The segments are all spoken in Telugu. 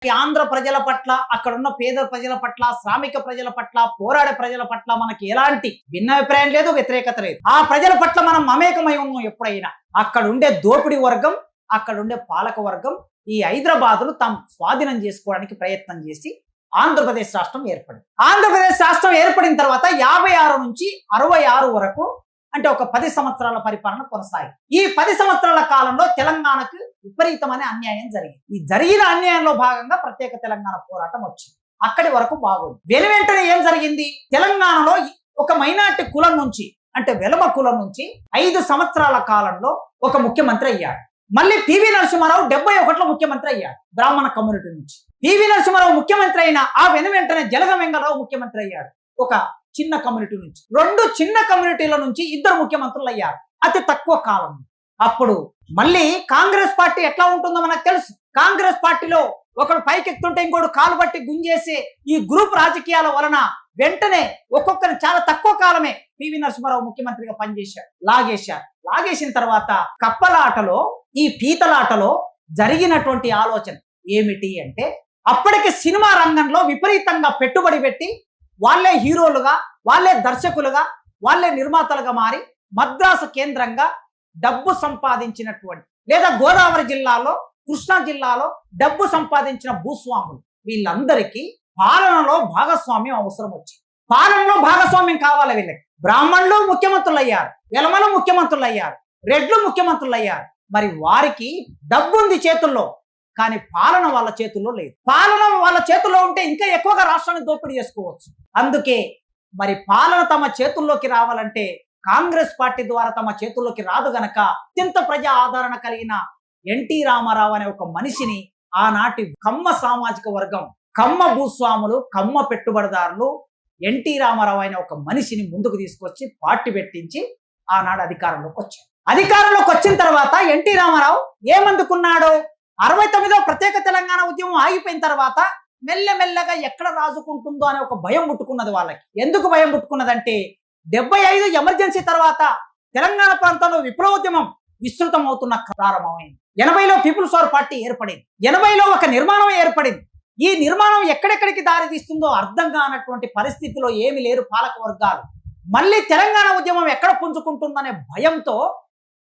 ఈ ఆంధ్ర ప్రజల పట్ల, అక్కడున్న పేద ప్రజల పట్ల, శ్రామిక ప్రజల పట్ల, పోరాడే ప్రజల పట్ల మనకి ఎలాంటి భిన్నాభిప్రాయం లేదు, వ్యతిరేకత లేదు. ఆ ప్రజల పట్ల మనం మమేకమై ఉన్నాం. ఎప్పుడైనా అక్కడ ఉండే దోపిడీ వర్గం, అక్కడ ఉండే పాలక వర్గం ఈ హైదరాబాదును తాము స్వాధీనం చేసుకోవడానికి ప్రయత్నం చేసి ఆంధ్రప్రదేశ్ రాష్ట్రం ఏర్పడింది. ఆంధ్రప్రదేశ్ రాష్ట్రం ఏర్పడిన తర్వాత 56 నుంచి 66 వరకు, అంటే ఒక 10 సంవత్సరాల పరిపాలన కొనసాగింది. ఈ 10 సంవత్సరాల కాలంలో తెలంగాణకు విపరీతమైన అన్యాయం జరిగింది. ఈ జరిగిన అన్యాయంలో భాగంగా ప్రత్యేక తెలంగాణ పోరాటం వచ్చింది. అక్కడి వరకు బాగుంది. వెనువెంటనే ఏం జరిగింది? తెలంగాణలో ఒక మైనార్టీ కులం నుంచి, అంటే వెలమ కులం నుంచి 5 సంవత్సరాల కాలంలో ఒక ముఖ్యమంత్రి అయ్యాడు. మళ్ళీ పివి నరసింహారావు 71లో ముఖ్యమంత్రి అయ్యాడు బ్రాహ్మణ కమ్యూనిటీ నుంచి. పివి నరసింహారావు ముఖ్యమంత్రి అయిన ఆ వెనువెంటనే జలగం వెంగళరావు ముఖ్యమంత్రి అయ్యాడు ఒక చిన్న కమ్యూనిటీ నుంచి. 2 చిన్న కమ్యూనిటీల నుంచి 2 ముఖ్యమంత్రులు అయ్యారు అతి తక్కువ కాలం. అప్పుడు మళ్ళీ కాంగ్రెస్ పార్టీ ఎట్లా ఉంటుందో మనకు తెలుసు. కాంగ్రెస్ పార్టీలో ఒకడు పైకెత్తుంటే ఇంకోటి కాలు బట్టి గుంజేసే ఈ గ్రూప్ రాజకీయాల వలన వెంటనే ఒక్కొక్కరు చాలా తక్కువ కాలమే పివి నరసింహారావు ముఖ్యమంత్రిగా పనిచేశాడు. లాగేసిన తర్వాత కప్పలాటలో, ఈ పీతలాటలో జరిగినటువంటి ఆలోచన ఏమిటి అంటే, అప్పటికి సినిమా రంగంలో విపరీతంగా పెట్టుబడి పెట్టి వాళ్ళే హీరోలుగా, వాళ్ళే దర్శకులుగా, వాళ్ళే నిర్మాతలుగా మారి మద్రాసు కేంద్రంగా డబ్బు సంపాదించినటువంటి, లేదా గోదావరి జిల్లాలో, కృష్ణా జిల్లాలో డబ్బు సంపాదించిన భూస్వాములు, వీళ్ళందరికీ పాలనలో భాగస్వామ్యం అవసరం వచ్చింది. పాలనలో భాగస్వామ్యం కావాలి వీళ్ళకి. బ్రాహ్మణులు ముఖ్యమంత్రులు అయ్యారు, వెలమలు ముఖ్యమంత్రులు అయ్యారు, రెడ్లు ముఖ్యమంత్రులు అయ్యారు. మరి వారికి డబ్బు ఉంది చేతుల్లో, కానీ పాలన వాళ్ళ చేతుల్లో లేదు. పాలన వాళ్ళ చేతుల్లో ఉంటే ఇంకా ఎక్కువగా రాష్ట్రాన్ని దోపిడీ చేసుకోవచ్చు. అందుకే మరి పాలన తమ చేతుల్లోకి రావాలంటే కాంగ్రెస్ పార్టీ ద్వారా తమ చేతుల్లోకి రాదు గనక అత్యంత ప్రజా ఆదరణ కలిగిన ఎన్టీ రామారావు అనే ఒక మనిషిని ఆనాటి కమ్మ సామాజిక వర్గం, కమ్మ భూస్వాములు, కమ్మ పెట్టుబడిదారులు ఎన్టీ రామారావు అనే ఒక మనిషిని ముందుకు తీసుకొచ్చి పార్టీ పెట్టించి ఆనాడు అధికారంలోకి వచ్చారు. అధికారంలోకి వచ్చిన తర్వాత ఎన్టీ రామారావు ఏమందుకున్నాడు? 69వ ప్రత్యేక తెలంగాణ ఉద్యమం ఆగిపోయిన తర్వాత మెల్లమెల్లగా ఎక్కడ రాజుకుంటుందో అనే ఒక భయం పుట్టుకున్నది వాళ్ళకి. ఎందుకు భయం పుట్టుకున్నదంటే 75 ఎమర్జెన్సీ తర్వాత తెలంగాణ ప్రాంతంలో విప్లవోద్యమం విస్తృతం అవుతున్న ప్రారంభమైంది. 80లో పీపుల్స్ వార్ పార్టీ ఏర్పడింది. 80లో ఒక నిర్మాణం ఏర్పడింది. ఈ నిర్మాణం ఎక్కడెక్కడికి దారి తీస్తుందో అర్థం కానటువంటి పరిస్థితిలో ఏమి లేరు పాలక వర్గాలు. మళ్ళీ తెలంగాణ ఉద్యమం ఎక్కడ పుంజుకుంటుందనే భయంతో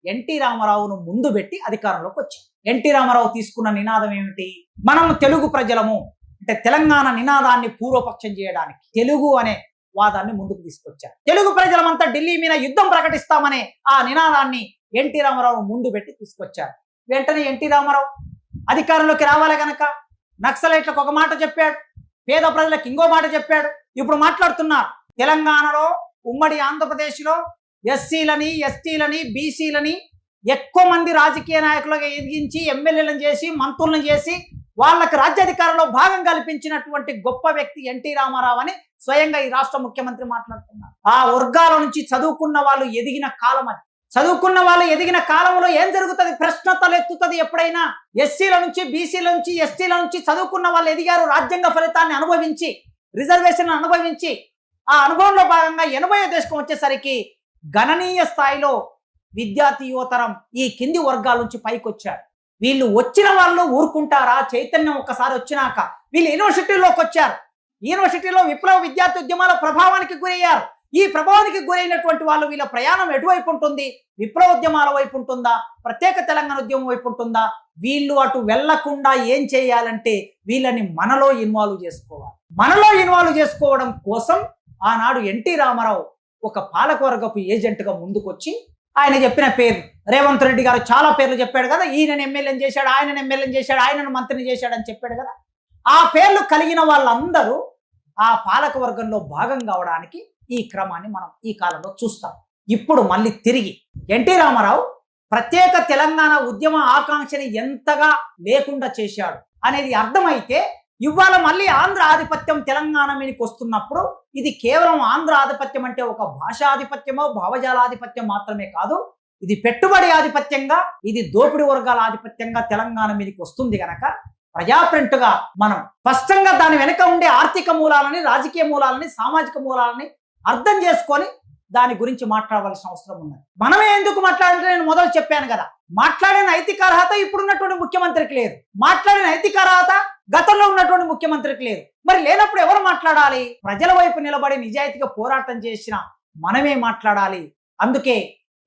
ఎన్టీ రామారావును ముందు పెట్టి అధికారంలోకి వచ్చారు. ఎన్టీ రామారావు తీసుకున్న నినాదం ఏమిటి? మనం తెలుగు ప్రజలము, అంటే తెలంగాణ నినాదాన్ని పూర్వపక్షం చేయడానికి తెలుగు అనే వాదాన్ని ముందుకు తీసుకొచ్చారు. తెలుగు ప్రజలమంతా ఢిల్లీ మీద యుద్ధం ప్రకటిస్తామనే ఆ నినాదాన్ని ఎన్టీ రామారావు ముందు పెట్టి తీసుకొచ్చారు. వెంటనే ఎన్టీ రామారావు అధికారంలోకి రావాలి గనక నక్సలైట్లకు ఒక మాట చెప్పాడు, పేద ప్రజలకు ఇంకో మాట చెప్పాడు. ఇప్పుడు మాట్లాడుతున్నారు తెలంగాణలో, ఉమ్మడి ఆంధ్రప్రదేశ్లో ఎస్సీలని, ఎస్టీలని, బీసీలని ఎక్కువ మంది రాజకీయ నాయకులుగా ఎదిగించి ఎమ్మెల్యేలను చేసి మంత్రులను చేసి వాళ్ళకి రాజ్యాధికారంలో భాగం కల్పించినటువంటి గొప్ప వ్యక్తి ఎన్టీ రామారావు అని స్వయంగా ఈ రాష్ట్ర ముఖ్యమంత్రి మాట్లాడుతున్నారు. ఆ వర్గాల నుంచి చదువుకున్న వాళ్ళు ఎదిగిన కాలం అది. చదువుకున్న వాళ్ళు ఎదిగిన కాలంలో ఏం జరుగుతుంది? ప్రశ్న తలెత్తుతుంది ఎప్పుడైనా. ఎస్సీల నుంచి, బీసీల నుంచి, ఎస్టీల నుంచి చదువుకున్న వాళ్ళు ఎదిగారు. రాజ్యాంగ ఫలితాన్ని అనుభవించి, రిజర్వేషన్ అనుభవించి, ఆ అనుభవంలో భాగంగా 80వ దశకం వచ్చేసరికి గణనీయ స్థాయిలో విద్యార్థి యువతరం ఈ కింది వర్గాల నుంచి పైకి వచ్చారు. వీళ్ళు వచ్చిన వాళ్ళు ఊరుకుంటారా? చైతన్యం ఒక్కసారి వచ్చినాక వీళ్ళు యూనివర్సిటీలోకి వచ్చారు. యూనివర్సిటీలో విప్లవ విద్యార్థి ఉద్యమాల ప్రభావానికి గురయ్యారు. ఈ ప్రభావానికి గురైనటువంటి వాళ్ళు వీళ్ళ ప్రయాణం ఎటువైపు ఉంటుంది? విప్లవోద్యమాల వైపు ఉంటుందా? ప్రత్యేక తెలంగాణ ఉద్యమం వైపు ఉంటుందా? వీళ్ళు అటు వెళ్లకుండా ఏం చేయాలంటే వీళ్ళని మనలో ఇన్వాల్వ్ చేసుకోవాలి. మనలో ఇన్వాల్వ్ చేసుకోవడం కోసం ఆనాడు ఎన్టీ రామారావు ఒక పాలకవర్గపు ఏజెంట్గా ముందుకొచ్చి ఆయన చెప్పిన పేరు, రేవంత్ రెడ్డి గారు చాలా పేర్లు చెప్పాడు కదా, ఈయనను ఎమ్మెల్యేని చేశాడు, ఆయనను ఎమ్మెల్యేని చేశాడు, ఆయనను మంత్రిని చేశాడని చెప్పాడు కదా. ఆ పేర్లు కలిగిన వాళ్ళందరూ ఆ పాలక వర్గంలో భాగం కావడానికి ఈ క్రమాన్ని మనం ఈ కాలంలో చూస్తాం. ఇప్పుడు మళ్ళీ తిరిగి ఎన్టీ రామారావు ప్రత్యేక తెలంగాణ ఉద్యమ ఆకాంక్షని ఎంతగా లేకుండా చేశాడు అనేది అర్థమైతే ఇవాళ మళ్ళీ ఆంధ్ర ఆధిపత్యం తెలంగాణ మీదకి వస్తున్నప్పుడు ఇది కేవలం ఆంధ్ర ఆధిపత్యం అంటే ఒక భాషాధిపత్యమో భావజాలాధిపత్యం మాత్రమే కాదు, ఇది పెట్టుబడి ఆధిపత్యంగా, ఇది దోపిడీ వర్గాల ఆధిపత్యంగా తెలంగాణ మీదకి వస్తుంది గనక ప్రజాప్రింట్గా మనం స్పష్టంగా దాని వెనుక ఉండే ఆర్థిక మూలాలని, రాజకీయ మూలాలని, సామాజిక మూలాలని అర్థం చేసుకొని దాని గురించి మాట్లాడవలసిన అవసరం ఉన్నది. మనమే ఎందుకు మాట్లాడాలంటే నేను మొదలు చెప్పాను కదా, మాట్లాడే నైతిక అర్హత ఇప్పుడున్నటువంటి ముఖ్యమంత్రికి లేదు. మాట్లాడే నైతిక అర్హత గతంలో ఉన్నటువంటి ముఖ్యమంత్రికి లేదు. మరి లేనప్పుడు ఎవరు మాట్లాడాలి? ప్రజల వైపు నిలబడి నిజాయితీగా పోరాటం చేసిన మనమే మాట్లాడాలి. అందుకే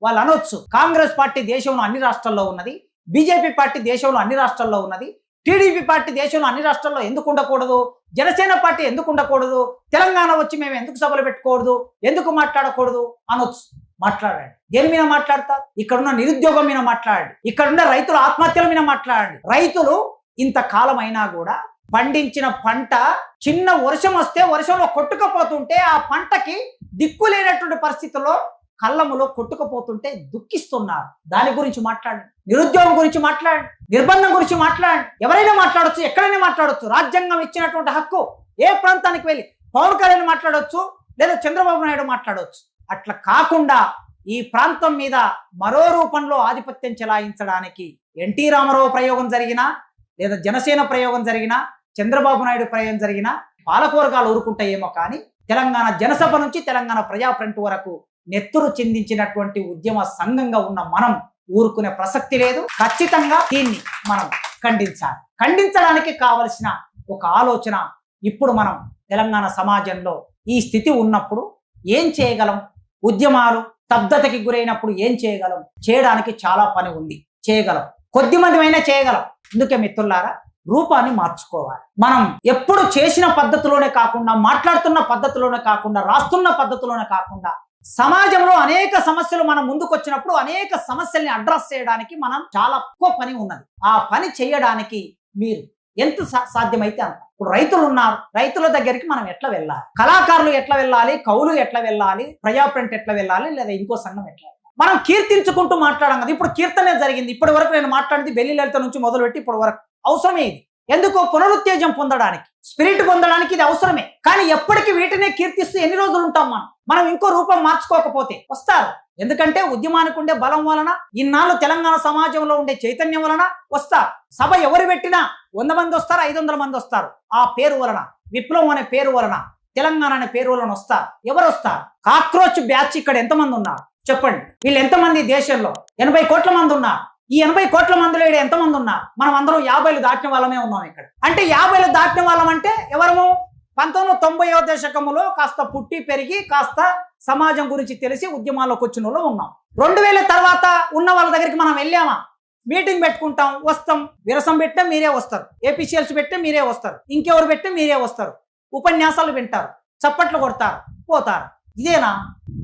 వాళ్ళు అనొచ్చు, కాంగ్రెస్ పార్టీ దేశంలో అన్ని రాష్ట్రాల్లో ఉన్నది, బీజేపీ పార్టీ దేశంలో అన్ని రాష్ట్రాల్లో ఉన్నది, టీడీపీ పార్టీ దేశంలో అన్ని రాష్ట్రాల్లో ఎందుకు ఉండకూడదు, జనసేన పార్టీ ఎందుకు ఉండకూడదు, తెలంగాణ వచ్చి మేము ఎందుకు సభలు పెట్టుకోకూడదు, ఎందుకు మాట్లాడకూడదు అనొచ్చు. మాట్లాడండి. దేని మీద మాట్లాడతారు? ఇక్కడున్న నిరుద్యోగం మీద మాట్లాడండి, ఇక్కడున్న రైతుల ఆత్మహత్యల మీద మాట్లాడండి. రైతులు ఇంతకాలం అయినా కూడా పండించిన పంట చిన్న వర్షం వస్తే వర్షంలో కొట్టుకుపోతుంటే ఆ పంటకి దిక్కు లేనటువంటి పరిస్థితుల్లో కళ్ళములో కొట్టుకుపోతుంటే దుఃఖిస్తున్నారు. దాని గురించి మాట్లాడండి. నిరుద్యోగం గురించి మాట్లాడండి, నిర్బంధం గురించి మాట్లాడండి. ఎవరైనా మాట్లాడొచ్చు, ఎక్కడైనా మాట్లాడొచ్చు. రాజ్యాంగం ఇచ్చినటువంటి హక్కు. ఏ ప్రాంతానికి వెళ్ళి పవన్ కళ్యాణ్ మాట్లాడొచ్చు, లేదా చంద్రబాబు నాయుడు మాట్లాడవచ్చు. అట్లా కాకుండా ఈ ప్రాంతం మీద మరో రూపంలో ఆధిపత్యం చెలాయించడానికి ఎన్టీ రామారావు ప్రయోగం జరిగినా, లేదా జనసేన ప్రయోగం జరిగినా, చంద్రబాబు నాయుడు ప్రయోగం జరిగినా పాలకవర్గాలు ఊరుకుంటాయేమో కానీ తెలంగాణ జనసభ నుంచి తెలంగాణ ప్రజా ఫ్రంట్ వరకు నెత్తురు చిందించినటువంటి ఉద్యమ సంఘంగా ఉన్న మనం ఊరుకునే ప్రసక్తి లేదు. ఖచ్చితంగా దీన్ని మనం ఖండించాలి. ఖండించడానికి కావలసిన ఒక ఆలోచన ఇప్పుడు మనం తెలంగాణ సమాజంలో ఈ స్థితి ఉన్నప్పుడు ఏం చేయగలం, ఉద్యమాలు స్తబ్దతకి గురైనప్పుడు ఏం చేయగలం, చేయడానికి చాలా పని ఉంది. చేయగలం, కొద్దిమందిమైనా చేయగలం. అందుకే మిత్రులారా, రూపాన్ని మార్చుకోవాలి. మనం ఎప్పుడు చేసిన పద్ధతిలోనే కాకుండా, మాట్లాడుతున్న పద్ధతిలోనే కాకుండా, రాస్తున్న పద్ధతిలోనే కాకుండా, సమాజంలో అనేక సమస్యలు మనం ముందుకు వచ్చినప్పుడు అనేక సమస్యల్ని అడ్రస్ చేయడానికి మనం చాలా ఎక్కువ పని ఉన్నది. ఆ పని చేయడానికి మీరు ఎంత సాధ్యమైతే అంత. ఇప్పుడు రైతులు ఉన్నారు, రైతుల దగ్గరికి మనం ఎట్లా వెళ్ళాలి, కళాకారులు ఎట్లా వెళ్ళాలి, కవులు ఎట్లా వెళ్ళాలి, ప్రజా ఫ్రంట్ ఎట్లా వెళ్ళాలి, లేదా ఇంకో సంఘం ఎట్లా వెళ్ళాలి. మనం కీర్తించుకుంటూ మాట్లాడాం కదా. ఇప్పుడు కీర్తనే జరిగింది. ఇప్పటి వరకు నేను మాట్లాడింది బెల్లి లలిత నుంచి మొదలుపెట్టి ఇప్పటి వరకు అవసరమే. ఇది ఎందుకో పునరుత్తేజం పొందడానికి, స్పిరిట్ పొందడానికి ఇది అవసరమే. కానీ ఎప్పటికీ వీటినే కీర్తిస్తూ ఎన్ని రోజులు ఉంటాం మనం ఇంకో రూపం మార్చుకోకపోతే వస్తారు. ఎందుకంటే ఉద్యమానికి ఉండే బలం వలన, ఇన్నాళ్ళు తెలంగాణ సమాజంలో ఉండే చైతన్యం వలన వస్తారు. సభ ఎవరు పెట్టినా 100 మంది వస్తారు, 500 మంది వస్తారు. ఆ పేరు వలన, విప్లవం అనే పేరు వలన, తెలంగాణ అనే పేరు వలన వస్తారు. ఎవరు వస్తారు? కాక్రోచ్ బ్యాచ్ ఇక్కడ ఎంతమంది ఉన్నారు చెప్పండి. వీళ్ళు ఎంతమంది? దేశంలో 80 కోట్ల మంది ఉన్నారు. ఈ 80 కోట్ల మందిలో ఇక్కడ ఎంతమంది ఉన్నారు? మనం అందరం 50 దాటిన వాళ్ళమే ఉన్నాం ఇక్కడ. అంటే 50 దాటిన వాళ్ళం అంటే ఎవరము? 1990వ దశకములో కాస్త పుట్టి పెరిగి కాస్త సమాజం గురించి తెలిసి ఉద్యమాల్లోకి వచ్చిన వాళ్ళు ఉన్నాం. 2000 తర్వాత ఉన్న వాళ్ళ దగ్గరికి మనం వెళ్ళామా? మీటింగ్ పెట్టుకుంటాం, వస్తాం. విరసం పెట్టినా మీరే వస్తారు, ఏపీసీఎల్స్ పెట్టినా మీరే వస్తారు, ఇంకెవరు పెట్టినా మీరే వస్తారు, ఉపన్యాసాలు వింటారు, చప్పట్లు కొడతారు, పోతారు. ఇదేనా?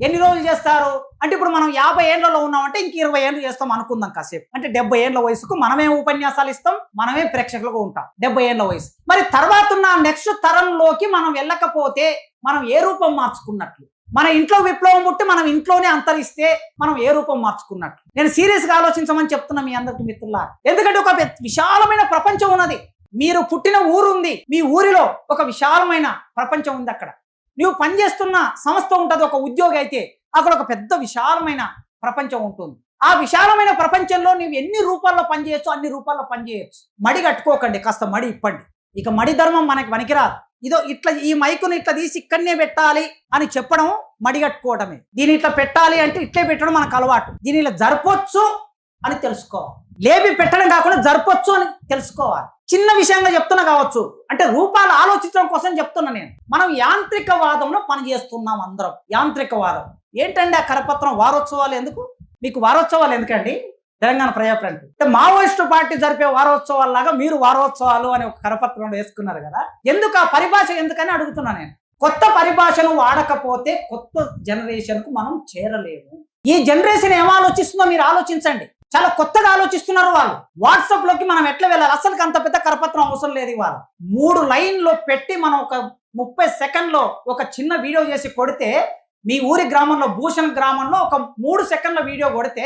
ఎన్ని రోజులు చేస్తారు? అంటే ఇప్పుడు మనం 50 ఏళ్లలో ఉన్నామంటే ఇంక 20 ఏళ్ళు చేస్తాం అనుకుందాం కాసేపు. అంటే 70 ఏళ్ల వయసుకు మనమే ఉపన్యాసాలు ఇస్తాం, మనమే ప్రేక్షకులుగా ఉంటాం 70 ఏళ్ల వయసు. మరి తర్వాత ఉన్న నెక్స్ట్ తరంలోకి మనం వెళ్ళకపోతే మనం ఏ రూపం మార్చుకున్నట్లు? మన ఇంట్లో విప్లవం పుట్టి మనం ఇంట్లోనే అంతరిస్తే మనం ఏ రూపం మార్చుకున్నట్లు? నేను సీరియస్ గా ఆలోచించమని చెప్తున్నా మీ అందరికి మిత్రులా. ఎందుకంటే ఒక విశాలమైన ప్రపంచం ఉన్నది. మీరు పుట్టిన ఊరు ఉంది, మీ ఊరిలో ఒక విశాలమైన ప్రపంచం ఉంది. అక్కడ నువ్వు పనిచేస్తున్న సంస్థ ఉంటుంది, ఒక ఉద్యోగి అయితే అక్కడ ఒక పెద్ద విశాలమైన ప్రపంచం ఉంటుంది. ఆ విశాలమైన ప్రపంచంలో నువ్వు ఎన్ని రూపాల్లో పనిచేయచ్చు, అన్ని రూపాల్లో పనిచేయచ్చు. మడి కట్టుకోకండి, కాస్త మడి ఇప్పండి. ఇక మడి ధర్మం మనకి పనికిరాదు. ఇదో ఇట్లా ఈ మైకును ఇట్లా తీసి ఇక్కడనే పెట్టాలి అని చెప్పడం మడి కట్టుకోవడమే. దీని ఇట్లా పెట్టాలి అంటే ఇట్లే పెట్టడం మనకు అలవాటు. దీని ఇలా జరపొచ్చు అని తెలుసుకోవాలి. లేపి పెట్టడం కాకుండా జరపొచ్చు అని తెలుసుకోవాలి. చిన్న విషయంగా చెప్తున్నా కావచ్చు, అంటే రూపాలు ఆలోచించడం కోసం చెప్తున్నా నేను. మనం యాంత్రికవాదంలో పనిచేస్తున్నాం అందరం. యాంత్రికవాదం ఏంటండి? ఆ కరపత్రం వారోత్సవాలు ఎందుకు? మీకు వారోత్సవాలు ఎందుకండి? తెలంగాణ ప్రజా ఫ్రంట్ అంటే మావోయిస్టు పార్టీ జరిపే వారోత్సవాల లాగా మీరు వారోత్సవాలు అని ఒక కరపత్రం వేసుకున్నారు కదా. ఎందుకు ఆ పరిభాష ఎందుకని అడుగుతున్నా నేను. కొత్త పరిభాషను వాడకపోతే కొత్త జనరేషన్ కు మనం చేరలేము. ఈ జనరేషన్ ఏం ఆలోచిస్తుందో మీరు ఆలోచించండి. చాలా కొత్తగా ఆలోచిస్తున్నారు వాళ్ళు. వాట్సాప్ లోకి మనం ఎట్లా వెళ్ళాలి? అసలు అంత పెద్ద కరపత్రం అవసరం లేదు. ఇవాళ 3 లైన్లో పెట్టి మనం ఒక 30 సెకండ్లో ఒక చిన్న వీడియో చేసి కొడితే, మీ ఊరి గ్రామంలో భూషణ్ గ్రామంలో ఒక 3 సెకండ్ల వీడియో కొడితే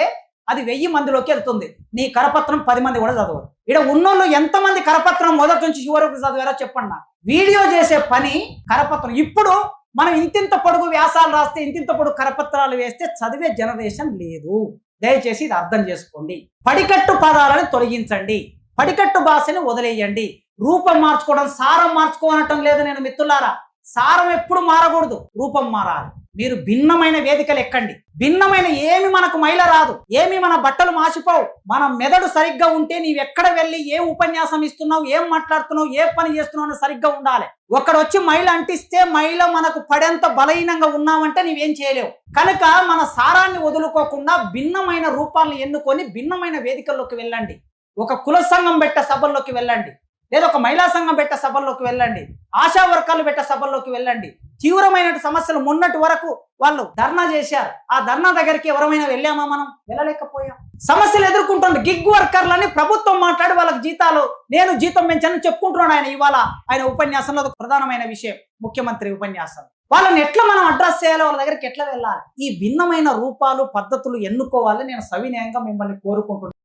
అది 1000 మందిలోకి వెళ్తుంది. నీ కరపత్రం 10 మంది కూడా చదవరు. ఇక్కడ ఉన్నోళ్ళు ఎంతమంది కరపత్రం మొదటి నుంచి చివరకు చదివారో చెప్పండి. వీడియో చేసే పని కరపత్రం. ఇప్పుడు మనం ఇంతింత పొడుగు వ్యాసాలు రాస్తే, ఇంతింత పొడుగు కరపత్రాలు వేస్తే చదివే జనరేషన్ లేదు. దయచేసి ఇది అర్థం చేసుకోండి. పడికట్టు పదాలను తొలగించండి, పడికట్టు భాషని వదిలేయండి. రూపం మార్చుకోవడం, సారం మార్చుకోవటం లేదు నేను మిత్రులారా. సారం ఎప్పుడు మారకూడదు, రూపం మారాలి. మీరు భిన్నమైన వేదికలు ఎక్కండి. భిన్నమైన ఏమి మనకు మైల రాదు, ఏమి మన బట్టలు మాసిపోవు. మన మెదడు సరిగ్గా ఉంటే నీవు ఎక్కడ వెళ్ళి ఏ ఉపన్యాసం ఇస్తున్నావు, ఏం మాట్లాడుతున్నావు, ఏ పని చేస్తున్నావు అని సరిగ్గా ఉండాలి. ఒక్కడొచ్చి మైల అంటిస్తే మైల మనకు పడేంత బలహీనంగా ఉన్నామంటే నీవేం చేయలేవు. కనుక మన సారాన్ని వదులుకోకుండా భిన్నమైన రూపాలను ఎన్నుకొని భిన్నమైన వేదికల్లోకి వెళ్ళండి. ఒక కుల సంఘం పెట్టే సభల్లోకి వెళ్ళండి, లేదా ఒక మహిళా సంఘం పెట్టే సభల్లోకి వెళ్ళండి, ఆశా వర్గాలు పెట్టే సభల్లోకి వెళ్ళండి. తీవ్రమైన సమస్యలు మొన్నటి వరకు వాళ్ళు ధర్నా చేశారు. ఆ ధర్నా దగ్గరికి ఎవరైనా వెళ్ళామా? మనం వెళ్ళలేకపోయాం. సమస్యలు ఎదుర్కొంటుంది. గిగ్ వర్కర్లని ప్రభుత్వం మాట్లాడి వాళ్ళకి జీతాలు, నేను జీతం పెంచానని చెప్పుకుంటున్నాడు ఆయన. ఇవాళ ఆయన ఉపన్యాసంలో ఒక ప్రధానమైన విషయం, ముఖ్యమంత్రి ఉపన్యాసం. వాళ్ళని ఎట్లా మనం అడ్రస్ చేయాలో, వాళ్ళ దగ్గరికి ఎట్లా వెళ్ళాలి, ఈ భిన్నమైన రూపాలు పద్ధతులు ఎన్నుకోవాలని నేను సవినయంగా మిమ్మల్ని కోరుకుంటున్నాను.